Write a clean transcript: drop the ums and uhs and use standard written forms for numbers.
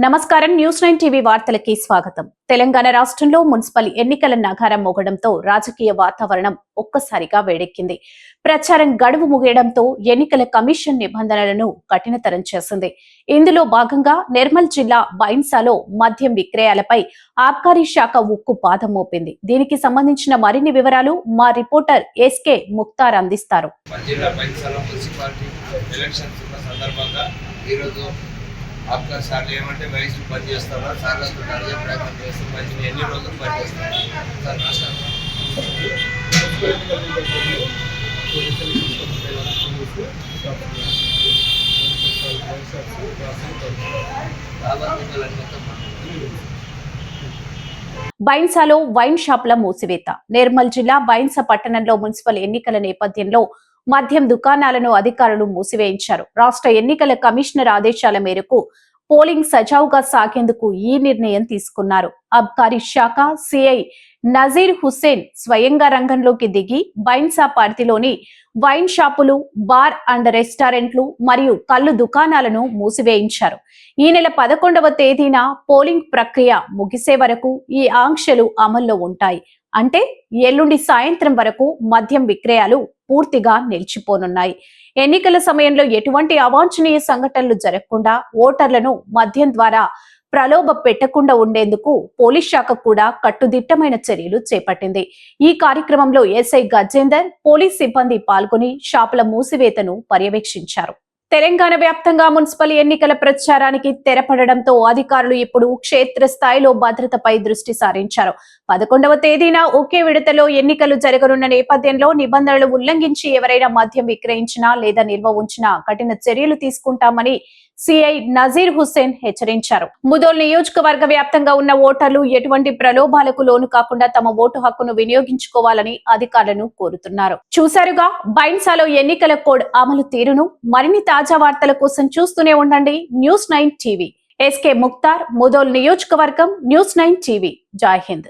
నమస్కారం news 9 TV వార్తలకి స్వాగతం. తెలంగాణ రాష్ట్రంలో మున్సిపల్ ఎన్నికల నగారం మోగడంతో రాజకీయ వాతావరణం ఒక్కసారిగా వేడెక్కింది. ప్రచారం గడువు ముగియడంతో ఎన్నికల కమిషన్ నిబంధనలను కఠినతరం చేసింది. ఇందులో భాగంగా నిర్మల్ జిల్లా బైన్సాలో మద్యం విక్రయాలపై ఆబ్కారీ శాఖ ఉక్కు పాదం మోపింది. దీనికి సంబంధించిన మరిన్ని వివరాలు మా రిపోర్టర్ ఎస్కే ముక్తార్ అందిస్తారు. आपका सारे ఏమంటే వయసు పని చేస్తారా సార్లతో అడిగే ప్రయత్నం చేస్తూ మంచి ఎన్ని రోజులు పని చేస్తారు సార్ బైన్సాలో వైన్ షాపుల మూసివేత. నిర్మల్ జిల్లా బైన్సా పట్టణంలో మున్సిపల్ ఎన్నికల నేపథ్యంలో మద్యం దుకాణాలను అధికారులు మూసివేయించారు. రాష్ట్ర ఎన్నికల కమిషనర్ ఆదేశాల మేరకు పోలింగ్ సజావుగా సాగేందుకు ఈ నిర్ణయం తీసుకున్నారు. అబ్కారీ శాఖ సిఐ నజీర్ హుస్సేన్ స్వయంగా రంగంలోకి దిగి బైన్సా పరిధిలోని వైన్ షాపులు, బార్ అండ్ రెస్టారెంట్లు మరియు కల్లు దుకాణాలను మూసివేయించారు. ఈ నెల 11వ తేదీన పోలింగ్ ప్రక్రియ ముగిసే వరకు ఈ ఆంక్షలు అమల్లో ఉంటాయి. అంటే ఎల్లుండి సాయంత్రం వరకు మద్యం విక్రయాలు పూర్తిగా నిలిచిపోనున్నాయి. ఎన్నికల సమయంలో ఎటువంటి అవాంఛనీయ సంఘటనలు జరగకుండా ఓటర్లను మద్యం ద్వారా ప్రలోభ పెట్టకుండా ఉండేందుకు పోలీస్ శాఖ కూడా కట్టుదిట్టమైన చర్యలు చేపట్టింది. ఈ కార్యక్రమంలో ఎస్ఐ గజేందర్, పోలీస్ సిబ్బంది పాల్గొని షాపుల మూసివేతను పర్యవేక్షించారు. తెలంగాణ వ్యాప్తంగా మున్సిపల్ ఎన్నికల ప్రచారానికి తెరపడడంతో అధికారులు ఇప్పుడు క్షేత్రస్థాయిలో భద్రతపై దృష్టి సారించారు. 11వ తేదీన ఒకే విడతలో ఎన్నికలు జరగనున్న నేపథ్యంలో నిబంధనలు ఉల్లంఘించి ఎవరైనా మద్యం విక్రయించినా లేదా నిల్వ ఉంచినా కఠిన చర్యలు తీసుకుంటామని సిఐ నజీర్ హుస్సేన్ హెచ్చరించారు. ముదోల్ నియోజకవర్గ వ్యాప్తంగా ఉన్న ఓటర్లు ఎటువంటి ప్రలోభాలకు లోను కాకుండా తమ ఓటు హక్కును వినియోగించుకోవాలని అధికారులను కోరుతున్నారు. చూశారుగా బైన్సాలో ఎన్నికల కోడ్ అమలు తీరును. మరిన్ని తాజా వార్తల కోసం చూస్తూనే ఉండండి news 9 TV. S K Mukhtar, Mudhol నియోజకవర్గం, న్యూస్ 9 టీవీ. జై హింద్.